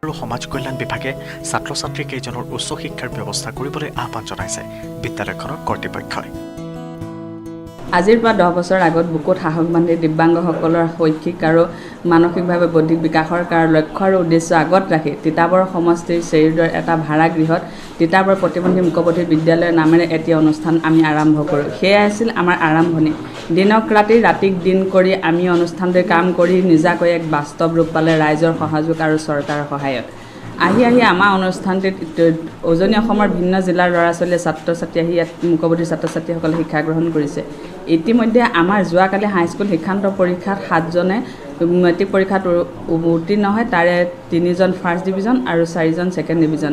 আৰু সমাজ কল্যাণ বিভাগে ছাত্ৰ ছাত্ৰী কেইজনৰ উচ্চ শিক্ষাৰ ব্যৱস্থা কৰিবলৈ আহ্বান জনাইছে বিদ্যালয়খনৰ কৰ্তৃপক্ষই। আজিৰ পৰা 10 বছৰ আগত বুকুত সাহস বান্ধি দিব্যাংগসকলৰ শৈক্ষিক আৰু মানসিকভাৱে বৌদ্ধিক বিকাশৰ লক্ষ্য আৰু উদ্দেশ্য আগত ৰাখি তিতাবৰ সমষ্টিৰ চেৰিডৰ এটা ভাড়া গৃহত তিতাবৰ প্ৰতিবন্ধী মুকবধিৰ বিদ্যালয়ৰ নামেৰে এটি অনুষ্ঠান আমি আৰম্ভ কৰোঁ। সেয়াই আছিল আমাৰ আৰম্ভণি। দিনক ৰাতি ৰাতিক দিন কৰি আমি অনুষ্ঠানটোৰ কাম কৰি নিজাকৈ এক বাস্তৱ ৰূপ পালে ৰাইজৰ সহযোগ আৰু চৰকাৰৰ সহায়ত। আহি আমাৰ অনুষ্ঠানটিত উজনি অসমৰ ভিন্ন জিলাৰ ল'ৰা ছোৱালীয়ে ছাত্ৰ ছাত্ৰী আহি ইয়াত মুকবধিৰ ছাত্ৰ ছাত্ৰীসকলে শিক্ষা গ্ৰহণ কৰিছে। ইতিমধ্যে আমাৰ যোৱাকালি হাইস্কুল শিক্ষান্ত পৰীক্ষাত 7জনে মেট্ৰিক পৰীক্ষাত উত্তীৰ্ণ হয়, তাৰে 3জন ফাৰ্ষ্ট ডিভিজন আৰু 4জন ছেকেণ্ড ডিভিজন।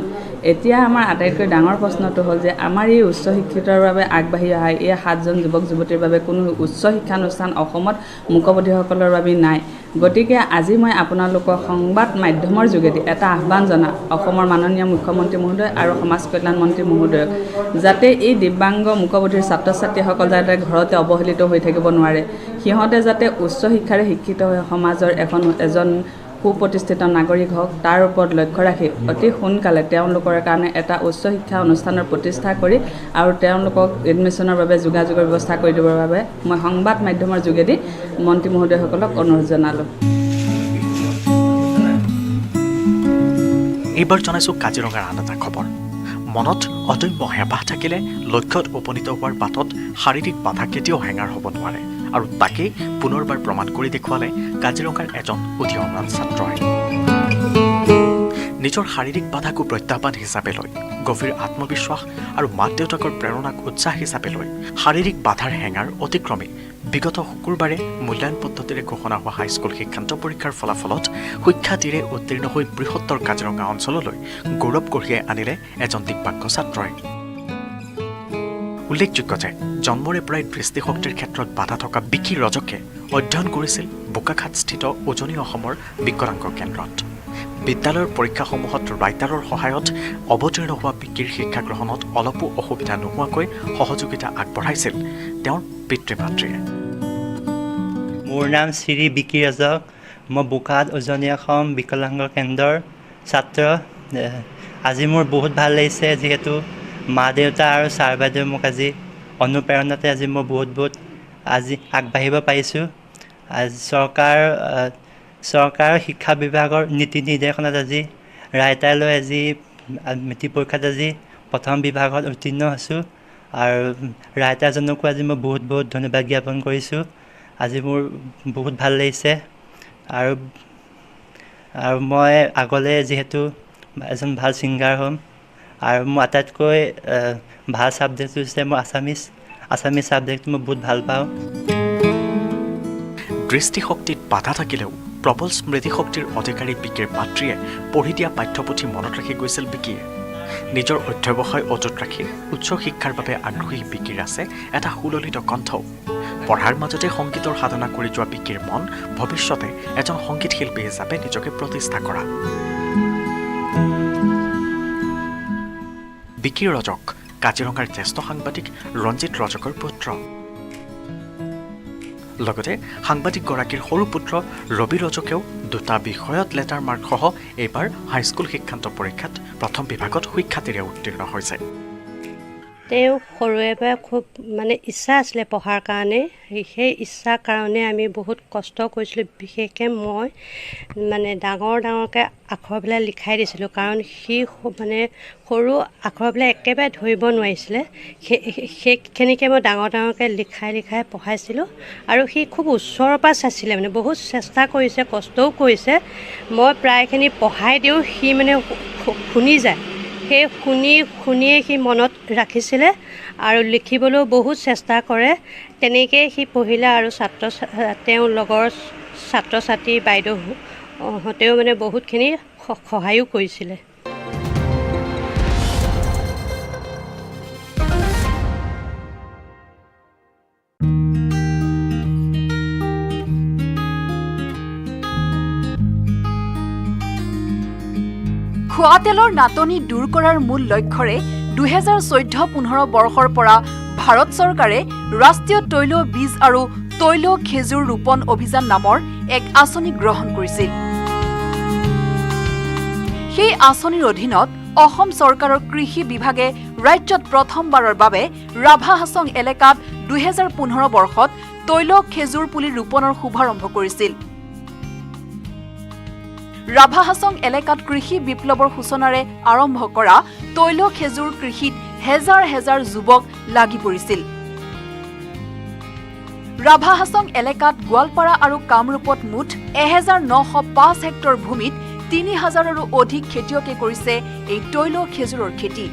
এতিয়া আমাৰ আটাইতকৈ ডাঙৰ প্ৰশ্নটো হ'ল যে আমাৰ এই উচ্চ শিক্ষিতৰ বাবে আগবাঢ়ি অহা এই 7জন যুৱক যুৱতীৰ বাবে কোনো উচ্চ শিক্ষানুষ্ঠান অসমত মুকবধিসকলৰ বাবে নাই। গতিকে আজি মই আপোনালোকক সংবাদ মাধ্যমৰ যোগেদি এটা আহ্বান জনাওঁ অসমৰ মাননীয় মুখ্যমন্ত্ৰী মহোদয় আৰু সমাজ কল্যাণ মন্ত্ৰী মহোদয়ক, যাতে এই দিব্যাংগ মুকবধিৰ ছাত্ৰ ছাত্ৰীসকল যাতে ঘৰতে অৱহেলিত হৈ থাকিব নোৱাৰে, সিহঁতে যাতে উচ্চ শিক্ষাৰে শিক্ষিত হৈ সমাজৰ এজন সুপ্ৰতিষ্ঠিত নাগৰিক হওক, তাৰ ওপৰত লক্ষ্য ৰাখি অতি সোনকালে তেওঁলোকৰ কাৰণে এটা উচ্চ শিক্ষা অনুষ্ঠানৰ প্ৰতিষ্ঠা কৰি আৰু তেওঁলোকক এডমিশ্যনৰ বাবে যোগাযোগৰ ব্যৱস্থা কৰি দিবৰ বাবে মই সংবাদ মাধ্যমৰ যোগেদি মন্ত্ৰী মহোদয়সকলক অনুৰোধ জনালোঁ। এইবাৰ জনাইছোঁ কাজিৰঙাৰ আন এটা খবৰ। মনত অদম্য হেঁপাহ থাকিলে লক্ষ্যত উপনীত হোৱাৰ বাটত শাৰীৰিক বাধা কেতিয়াও হেঙাৰ হ'ব নোৱাৰে, আৰু তাকেই পুনৰবাৰ প্ৰমাণ কৰি দেখুৱালে কাজিৰঙাৰ এজন উদীয়মান ছাত্ৰই। নিজৰ শাৰীৰিক বাধাকো প্ৰত্যাহ্বান হিচাপে লৈ, গভীৰ আত্মবিশ্বাস আৰু মাক দেউতাকৰ প্ৰেৰণাক উৎসাহ হিচাপে লৈ শাৰীৰিক বাধাৰ হেঙাৰ অতিক্ৰমী বিগত শুকুৰবাৰে মূল্যায়ন পদ্ধতিৰে ঘোষণা হোৱা হাইস্কুল শিক্ষান্ত পৰীক্ষাৰ ফলাফলত সুখ্যাতিৰে উত্তীৰ্ণ হৈ বৃহত্তৰ কাজিৰঙা অঞ্চললৈ গৌৰৱ কঢ়িয়াই আনিলে এজন দিব্যাংগ ছাত্ৰই। উল্লেখযোগ্য যে জন্মৰে পৰাই দৃষ্টিশক্তিৰ ক্ষেত্ৰত বাধা থকা বিকি ৰজকে অধ্যয়ন কৰিছিল বোকাখাটস্থিত উজনি অসমৰ বিকলাংগ কেন্দ্ৰত। বিদ্যালয়ৰ পৰীক্ষাসমূহত ৰাইটাৰৰ সহায়ত অৱতীৰ্ণ হোৱা বিকিৰ শিক্ষা গ্ৰহণত অলপো অসুবিধা নোহোৱাকৈ সহযোগিতা আগবঢ়াইছিল তেওঁৰ পিতৃ মাতৃয়ে। মোৰ নাম শ্ৰী বিকি ৰজক। মই বোকাখাট উজনি অসম বিকলাংগ কেন্দ্ৰৰ ছাত্ৰ। আজি মোৰ বহুত ভাল লাগিছে, যিহেতু মা দেউতা আৰু ছাৰ বাইদেউ মোক আজি অনুপ্ৰেৰণাতে আজি মই বহুত আজি আগবাঢ়িব পাৰিছোঁ। চৰকাৰৰ শিক্ষা বিভাগৰ নীতি নিৰ্দেশনাত আজি ৰাইটাৰলৈ আজি মেট্ৰিক পৰীক্ষাত আজি প্ৰথম বিভাগত উত্তীৰ্ণ হৈছোঁ, আৰু ৰাইটাৰজনকো আজি মই বহুত ধন্যবাদ জ্ঞাপন কৰিছোঁ। আজি মোৰ বহুত ভাল লাগিছে, আৰু মই আগলৈ যিহেতু এজন ভাল ছিংগাৰ হ'ম, আৰু মোৰ আটাইতকৈ ভাল ছাবজেক্ট হৈছে মই আছামিজ ছাবজেক্টটো মই বহুত ভাল পাওঁ। দৃষ্টিশক্তিত বাধা থাকিলেও প্ৰবল স্মৃতিশক্তিৰ অধিকাৰী বিকিৰ মাতৃয়ে পঢ়ি দিয়া পাঠ্যপুথি মনত ৰাখি গৈছিল বিকিয়ে। নিজৰ অধ্যৱসায় অটুট ৰাখি উচ্চ শিক্ষাৰ বাবে আগ্ৰহী বিকিৰ আছে এটা সুললিত কণ্ঠও। পঢ়াৰ মাজতে সংগীতৰ সাধনা কৰি যোৱা বিকিৰ মন ভৱিষ্যতে এজন সংগীত শিল্পী হিচাপে নিজকে প্ৰতিষ্ঠা কৰা। বিকি ৰজক কাজিৰঙাৰ জ্যেষ্ঠ সাংবাদিক ৰঞ্জিত ৰজকৰ পুত্ৰ। লগতে সাংবাদিকগৰাকীৰ সৰু পুত্ৰ ৰবি ৰজকেও 2টা বিষয়ত লেটাৰ মাৰ্কসহ এইবাৰ হাইস্কুল শিক্ষান্ত পৰীক্ষাত প্ৰথম বিভাগত সুখ্যাতিৰে উত্তীৰ্ণ হৈছে। তেওঁ সৰুৰে পৰা খুব ইচ্ছা আছিলে পঢ়াৰ কাৰণে। সেই ইচ্ছাৰ কাৰণে আমি বহুত কষ্ট কৰিছিলোঁ। বিশেষকৈ মই ডাঙৰকৈ আখৰবিলাক লিখাই দিছিলোঁ, কাৰণ সি সৰু আখৰবিলাক একেবাৰে ধৰিব নোৱাৰিছিলে। সেইখিনিকে মই ডাঙৰকৈ লিখাই পঢ়াইছিলোঁ, আৰু সি খুব ওচৰৰ পৰা চাইছিলে, বহুত চেষ্টা কৰিছে, কষ্টও কৰিছে। মই প্ৰায়খিনি পঢ়াই দিওঁ, সি শুনি যায়। সেই শুনিয়ে সি মনত ৰাখিছিলে আৰু লিখিবলৈও বহুত চেষ্টা কৰে। তেনেকৈয়ে সি পঢ়িলে, আৰু তেওঁৰ লগৰ ছাত্ৰ ছাত্ৰী বাইদেউহঁতেও বহুতখিনি সহায়ো কৰিছিলে। খোৱা তেলৰ নাটনি দূৰ কৰাৰ মূল লক্ষ্যৰে 2014-15 বৰ্ষৰ পৰা ভাৰত চৰকাৰে ৰাষ্ট্ৰীয় তৈল বীজ আৰু তৈল খেজুৰ ৰোপণ অভিযান নামৰ এক আঁচনি গ্ৰহণ কৰিছিল। সেই আঁচনিৰ অধীনত অসম চৰকাৰৰ কৃষি বিভাগে ৰাজ্যত প্ৰথমবাৰৰ বাবে ৰাভা হাছং এলেকাত 2015 বৰ্ষত তৈল খেজুৰ পুলি ৰোপণৰ শুভাৰম্ভ কৰিছিল। ৰাভা হাছং এলেকাত কৃষি বিপ্লৱৰ সূচনাৰে আৰম্ভ কৰা তৈল খেজুৰ কৃষিত হেজাৰ হেজাৰ যুৱক লাগি পৰিছিল। ৰাভা হাছং এলেকাত গোৱালপাৰা আৰু কামৰূপত মুঠ 1905 হেক্টৰ ভূমিত 3000ৰো অধিক খেতিয়কে কৰিছে এই তৈল খেজুৰৰ খেতি।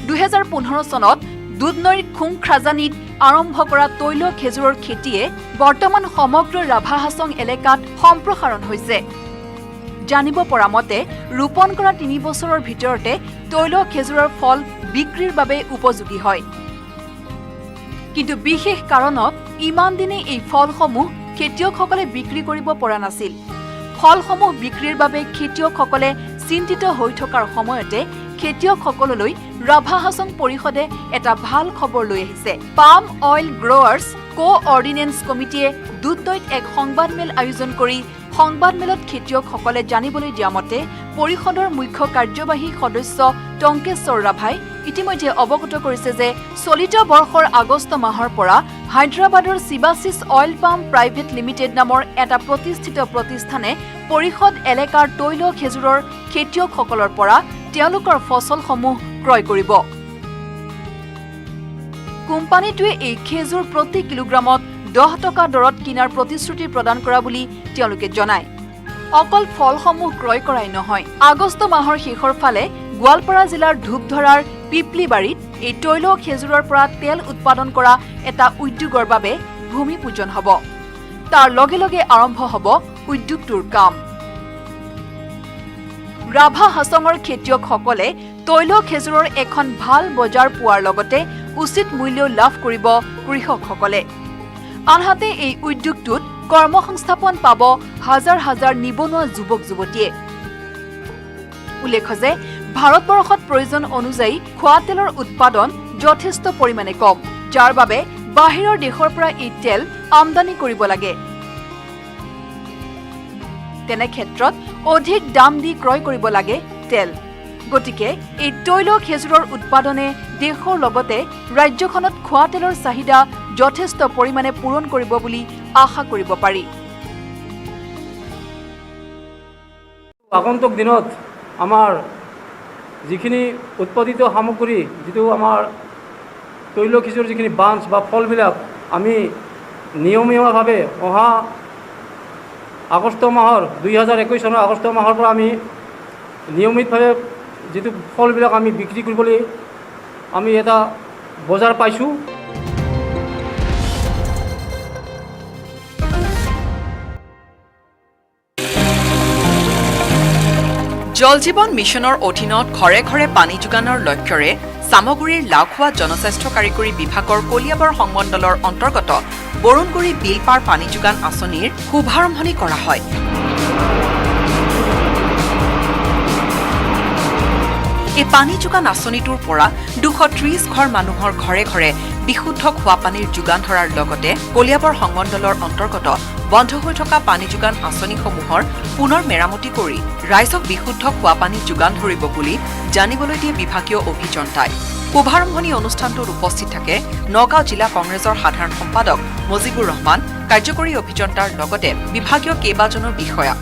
2015 চনত দুধনৈৰ খুংখ্ৰাজানীত আৰম্ভ কৰা তৈল খেজুৰৰ খেতিয়ে বৰ্তমান সমগ্ৰ ৰাভা হাছং এলেকাত সম্প্ৰসাৰণ হৈছে। জানিব পৰা মতে ৰোপণ কৰা 3 বছৰৰ ভিতৰতে তৈল খেজুৰৰ ফল বিক্ৰীৰ বাবে উপযোগী হয়। কিন্তু বিশেষ কাৰণত ইমান দিনে এই ফলসমূহ খেতিয়কসকলে বিক্ৰী কৰিব পৰা নাছিল। ফলসমূহ বিক্ৰীৰ বাবে খেতিয়কসকলে চিন্তিত হৈ থকাৰ সময়তে খেতিয়কসকললৈ ৰাভা হাছং পৰিষদে এটা ভাল খবৰ লৈ আহিছে। পাম অইল গ্ৰোৱাৰ্ছ কোঅৰ্ডিনেন্স কমিটিয়ে দুধনৈত এক সংবাদমেল আয়োজন কৰি সংবাদমেলত খেতিয়কসকলে জানিবলৈ দিয়া মতে পৰিষদৰ মুখ্য কাৰ্যবাহী সদস্য টংকেশ্বৰ ৰাভাই ইতিমধ্যে অৱগত কৰিছে যে চলিত বৰ্ষৰ আগষ্ট মাহৰ পৰা হায়দৰাবাদৰ শিৱাচিছ অইল পাম প্ৰাইভেট লিমিটেড নামৰ এটা প্ৰতিষ্ঠিত প্ৰতিষ্ঠানে পৰিষদ এলেকাৰ তৈল খেজুৰৰ খেতিয়কসকলৰ পৰা তেওঁলোকৰ ফচলসমূহ ক্ৰয় কৰিব। কোম্পানীটোৱে এই খেজুৰ প্ৰতি কিলোগ্ৰামত 10 টকা দৰত কিনাৰ প্ৰতিশ্ৰুতি প্ৰদান কৰা বুলি তেওঁলোকে জনায়। অকল ফলসমূহ ক্ৰয় কৰাই নহয়, আগষ্ট মাহৰ শেষৰ ফালে গোৱালপাৰা জিলাৰ ধূপধৰাৰ পিপলিবাৰীত এই তৈল খেজুৰৰ পৰা তেল উৎপাদন কৰা এটা উদ্যোগৰ বাবে ভূমি পূজন হ'ব। তাৰ লগে লগে আৰম্ভ হ'ব উদ্যোগটোৰ কাম। ৰাভা হাছঙৰ খেতিয়কসকলে তৈল খেজুৰৰ এখন ভাল বজাৰ পোৱাৰ লগতে উচিত মূল্য লাভ কৰিব কৃষকসকলে। আনহাতে এই উদ্যোগটোত কৰ্মসংস্থাপন পাব হাজাৰ হাজাৰ নিবনুৱা যুৱক যুৱতীয়ে। উল্লেখ্য যে ভাৰতবৰ্ষত প্ৰয়োজন অনুযায়ী খোৱা তেলৰ উৎপাদন যথেষ্ট পৰিমাণে কম, যাৰ বাবে বাহিৰৰ দেশৰ পৰা এই তেল আমদানি কৰিব লাগে। তেনে ক্ষেত্ৰত অধিক দাম দি ক্ৰয় কৰিব লাগে তেল। গতিকে এই তৈল খেজুৰৰ উৎপাদনে দেশৰ লগতে ৰাজ্যখনত খোৱা তেলৰ চাহিদা যথেষ্ট পৰিমাণে পূৰণ কৰিব বুলি আশা কৰিব পাৰি। আগন্তুক দিনত আমাৰ যিখিনি উৎপাদিত সামগ্ৰী, যিটো আমাৰ তৈল খেজুৰ যিখিনি বাঞ্চ বা ফলবিলাক আমি নিয়মীয়াভাৱে অহা আগষ্ট মাহৰ 2021 চনৰ আগষ্ট মাহৰ পৰা আমি নিয়মিতভাৱে যিটো ফলবিলাক আমি বিক্ৰী কৰিবলৈ আমি এটা বজাৰ পাইছোঁ। জল জীৱন মিছনৰ অধীনত ঘৰে ঘৰে পানী যোগানৰ লক্ষ্যৰে চামগুৰিৰ লাওখোৱা জনস্বাস্থ্য কাৰিকৰী বিভাগৰ কলিয়াবৰ সংমণ্ডলৰ অন্তৰ্গত বৰুণগুৰি বিলপাৰ পানী যোগান আঁচনিৰ শুভাৰম্ভণি কৰা হয়। এই পানী যোগান আঁচনিটোৰ পৰা 230 ঘৰ মানুহৰ ঘৰে ঘৰে বিশুদ্ধ খোৱা পানীৰ যোগান ধৰাৰ লগতে কলিয়াবৰ সংমণ্ডলৰ অন্তৰ্গত বন্ধ হৈ থকা পানী যোগান আঁচনিসমূহৰ পুনৰ মেৰামতি কৰি ৰাইজক বিশুদ্ধ খোৱা পানী যোগান ধৰিব বুলি জানিবলৈ দিয়ে বিভাগীয় অভিযন্তাই। শুভাৰম্ভণি অনুষ্ঠানটোত উপস্থিত থাকে নগাঁও জিলা কংগ্ৰেছৰ সাধাৰণ সম্পাদক মজিবুৰ ৰহমান, কাৰ্যকৰী অভিযন্তাৰ লগতে বিভাগীয় কেইবাজনো বিষয়া।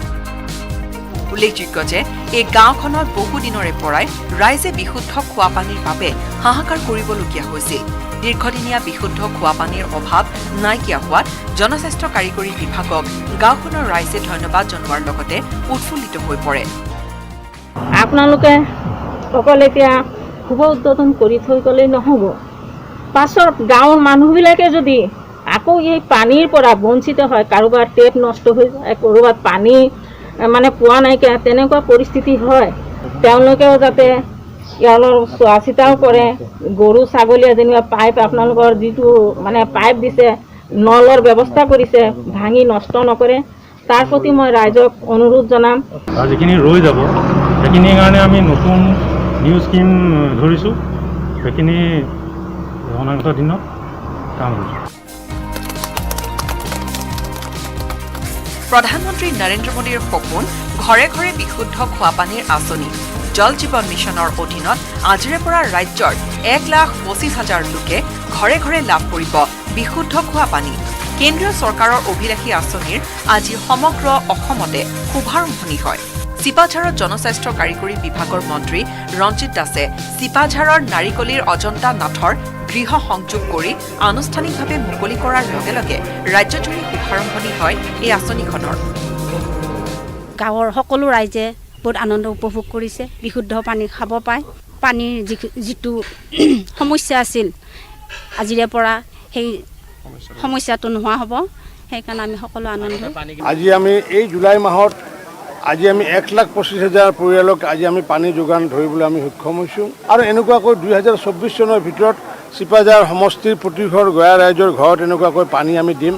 উল্লেখযোগ্য যে এই গাঁওখনত বহুদিনৰে পৰাই ৰাইজে বিশুদ্ধ খোৱা পানীৰ বাবে হাহাকাৰ কৰিবলগীয়া হৈছিল। দীৰ্ঘদিনীয়া বিশুদ্ধ খোৱা পানীৰ অভাৱ নাইকিয়া হোৱাত জনস্বাস্থ্য কাৰিকৰী বিভাগক গাঁওখনৰ ৰাইজে ধন্যবাদ জনোৱাৰ লগতে উৎফুল্লিত হৈ পৰে। আপোনালোকে অকল এতিয়া শুভ উদ্বোধন কৰি থৈ গ'লেই নহ'ব, পাছৰ গাঁৱৰ মানুহবিলাকে যদি আকৌ এই পানীৰ পৰা বঞ্চিত হয়, কাৰোবাৰ টেপ নষ্ট হৈ যায়, ক'ৰবাত পানী মানে পোৱা নাইকিয়া তেনেকুৱা পৰিস্থিতি হয়, তেওঁলোকেও যাতে ইয়াৰ চোৱা চিতাও কৰে। গৰু ছাগলীয়ে যেনিবা পাইপ আপোনালোকৰ যিটো মানে পাইপ দিছে, নলৰ ব্যৱস্থা কৰিছে, ভাঙি নষ্ট নকৰে, তাৰ প্ৰতি মই ৰাইজক অনুৰোধ জনাম। যিখিনি ৰৈ যাব সেইখিনিৰ কাৰণে আমি নতুন নিউ স্কিম ধৰিছোঁ, সেইখিনি অনাগত দিনত কাম কৰিছোঁ। প্ৰধানমন্ত্ৰী নৰেন্দ্ৰ মোদীৰ সপোন ঘৰে ঘৰে বিশুদ্ধ খোৱাপানীৰ আঁচনি জল জীৱন মিছনৰ অধীনত আজিৰে পৰা ৰাজ্যৰ 1,25,000 লোকে ঘৰে ঘৰে লাভ কৰিব বিশুদ্ধ খোৱাপানী। কেন্দ্ৰীয় চৰকাৰৰ অভিলাষী আঁচনিৰ আজি সমগ্ৰ অসমতে শুভাৰম্ভণি হয়। চিপাঝাৰৰ জনস্বাস্থ্য কাৰিকৰী বিভাগৰ মন্ত্ৰী ৰঞ্জিত দাসে চিপাঝাৰৰ নাৰিকলীৰ অজন্তা নাথৰ গৃহ সংযোগ কৰি আনুষ্ঠানিকভাৱে মুকলি কৰাৰ লগে লগে ৰাজ্যজুৰি শুভাৰম্ভণি হয় এই আঁচনিখনৰ। গাঁৱৰ সকলো ৰাইজে বহুত আনন্দ উপভোগ কৰিছে, বিশুদ্ধ পানী খাব পায়। পানীৰ যিটো সমস্যা আছিল আজিৰে পৰা সেই সমস্যাটো নোহোৱা হ'ব, সেইকাৰণে আমি সকলো আনন্দ। আজি আমি এই জুলাই মাহত আজি আমি 1,25,000 পৰিয়ালক আজি আমি পানী যোগান ধৰিবলৈ আমি সক্ষম হৈছোঁ আৰু এনেকুৱাকৈ 2024 চনৰ ভিতৰত চিপাঝাৰ সমষ্টিৰ প্ৰতি ঘৰ গঞা ৰাইজৰ ঘৰত এনেকুৱাকৈ পানী আমি দিম।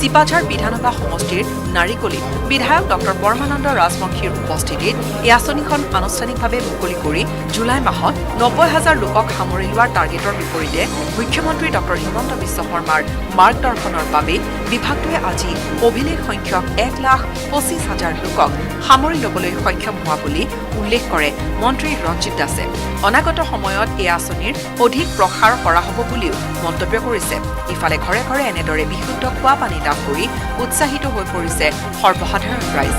চিপাঝাৰ বিধানসভা সমষ্টিৰ নাৰিকলীত বিধায়ক ডক্টৰ পৰমানন্দ ৰাজবংশীৰ উপস্থিতিত এই আঁচনিখন আনুষ্ঠানিকভাৱে মুকলি কৰি জুলাই মাহত 90,000 লোকক সামৰি লোৱাৰ টাৰ্গেটৰ বিপৰীতে মুখ্যমন্ত্ৰী ডক্টৰ হিমন্ত বিশ্ব শৰ্মাৰ মাৰ্গদৰ্শনৰ বাবে বিভাগটোৱে আজি অভিলেখ সংখ্যক 1,25,000 লোকক সামৰি ল'বলৈ সক্ষম হোৱা বুলি উল্লেখ কৰে মন্ত্ৰী ৰঞ্জিত দাসে। অনাগত সময়ত এই আঁচনিৰ অধিক প্ৰসাৰ কৰা হ'ব বুলিও মন্তব্য কৰিছে। ইফালে ঘৰে ঘৰে এনেদৰে বিশুদ্ধ খোৱা পানী লাভ কৰি উৎসাহিত হৈ পৰিছে সৰ্বসাধাৰণ ৰাইজ।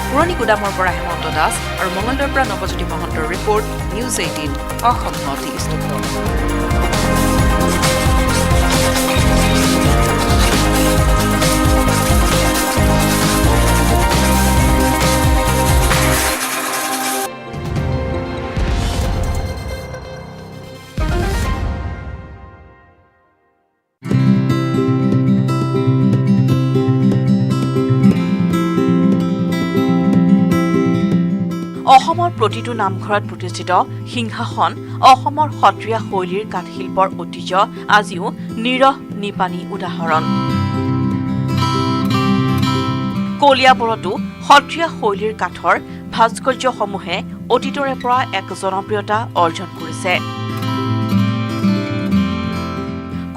পুৰণি গুদামৰ পৰা হেমন্ত দাস আৰু মঙলদৈৰ পৰা নৱজ্যোতি মহন্তৰ report, news 18 Assam north east. অসমৰ প্ৰতিটো নামঘৰত প্ৰতিষ্ঠিত সিংহাসন অসমৰ সত্ৰীয়া শৈলীৰ কাঠশিল্পৰ ঐতিহ্য আজিও নিৰহ নিপানী উদাহৰণ। কলিয়াবৰতো সত্ৰীয়া শৈলীৰ কাঠৰ ভাস্কৰ্যসমূহে অতীতৰে পৰা এক জনপ্ৰিয়তা অৰ্জন কৰিছে।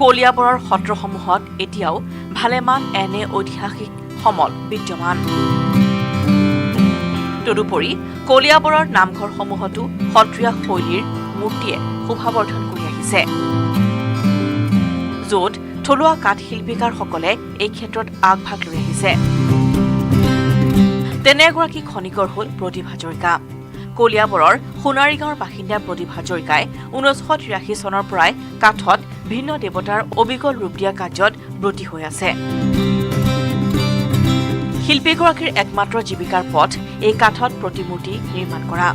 কলিয়াবৰৰ সত্ৰসমূহত এতিয়াও ভালেমান এনে ঐতিহাসিক সমল বিদ্যমান। তদুপৰি কলিয়াবৰৰ নামঘৰসমূহতো সত্ৰীয়া শৈলীৰ মূৰ্তিয়ে শোভাবৰ্ধন কৰি আহিছে, য'ত থলুৱা কাঠশিল্পীকাৰসকলে এই ক্ষেত্ৰত আগভাগ লৈ আহিছে। তেনে এগৰাকী খনিকৰ হ'ল প্ৰদীপ হাজৰিকা। কলিয়াবৰৰ সোণাৰী গাঁৱৰ বাসিন্দা প্ৰদীপ হাজৰিকাই 1983 চনৰ পৰাই কাঠত ভিন্ন দেৱতাৰ অবিকল ৰূপ দিয়া কাৰ্যত ব্ৰতী হৈ আছে। শিল্পীগৰাকীৰ একমাত্ৰ জীৱিকাৰ পথ এই কাঠত প্ৰতিমূৰ্তি নিৰ্মাণ কৰা।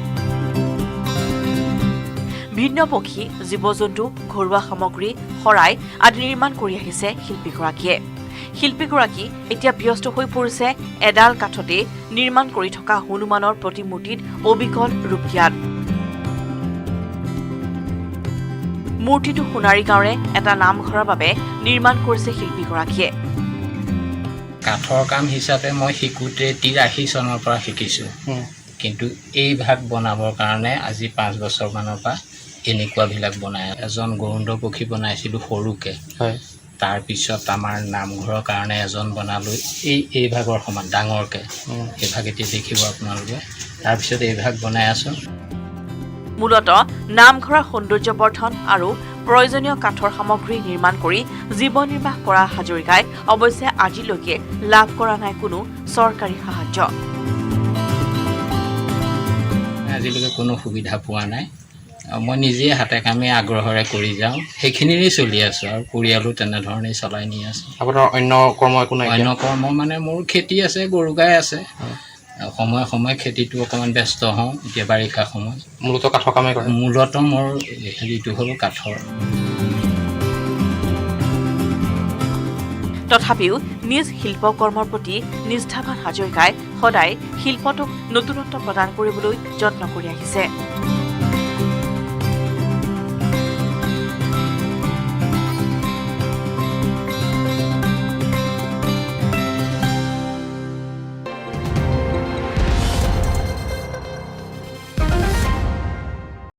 ভিন্ন পক্ষী, জীৱ-জন্তু, ঘৰুৱা সামগ্ৰী, শৰাই আদি নিৰ্মাণ কৰি আহিছে শিল্পীগৰাকীয়ে। শিল্পীগৰাকী এতিয়া ব্যস্ত হৈ পৰিছে এডাল কাঠতে নিৰ্মাণ কৰি থকা হনুমানৰ প্ৰতিমূৰ্তিত অবিকল ৰূপ দিয়াত। মূৰ্তিটো সোণাৰী গাঁৱৰে এটা নামঘৰৰ বাবে নিৰ্মাণ কৰিছে শিল্পীগৰাকীয়ে। কাঠৰ কাম হিচাপে মই শিকোঁতে 83 চনৰ পৰা শিকিছোঁ, কিন্তু এই ভাগ বনাবৰ কাৰণে আজি 5 বছৰমানৰ পৰা এনেকুৱাবিলাক বনাই। এজন গৰুণ্ড পক্ষী বনাইছিলোঁ সৰুকৈ, তাৰপিছত আমাৰ নামঘৰৰ কাৰণে এজন বনালোঁ এই ভাগৰ সমান ডাঙৰকৈ, এই ভাগ এতিয়া দেখিব আপোনালোকে। তাৰপিছত এই ভাগ বনাই আছোঁ। মূলতঃ নামঘৰৰ সৌন্দৰ্যবৰ্ধন আৰু প্ৰয়োজনীয় কাঠৰ সামগ্ৰী নিৰ্মাণ কৰি জীৱন নিৰ্বাহ কৰা হাজৰিকাই অৱশ্যে আজিলৈকে লাভ কৰা নাই কোনো চৰকাৰী সাহায্য। আজিলৈকে কোনো সুবিধা পোৱা নাই। মই নিজে হাতে কামে আগ্ৰহেৰে কৰি যাওঁ, সেইখিনিৰে চলি আছোঁ আৰু পৰিয়ালো তেনেধৰণেই চলাই নি আছোঁ। আপোনাৰ অন্য কৰ্ম একো নাই? অন্য কৰ্ম মানে মোৰ খেতি আছে, গৰু গাই আছে। সময়ে সময়ে খেতিটো অকণমান ব্যস্ত হওঁ, এতিয়া বাৰিষা সময়। মূলতঃ কাঠৰ কামেই কৰে? মূলতঃ মোৰ হেৰিটো হ'ল কাঠৰ। তথাপিও নিজ শিল্পকৰ্মৰ প্ৰতি নিষ্ঠাবান হাজৰিকাই সদায় শিল্পটোক নতুনত্ব প্ৰদান কৰিবলৈ যত্ন কৰি আহিছে।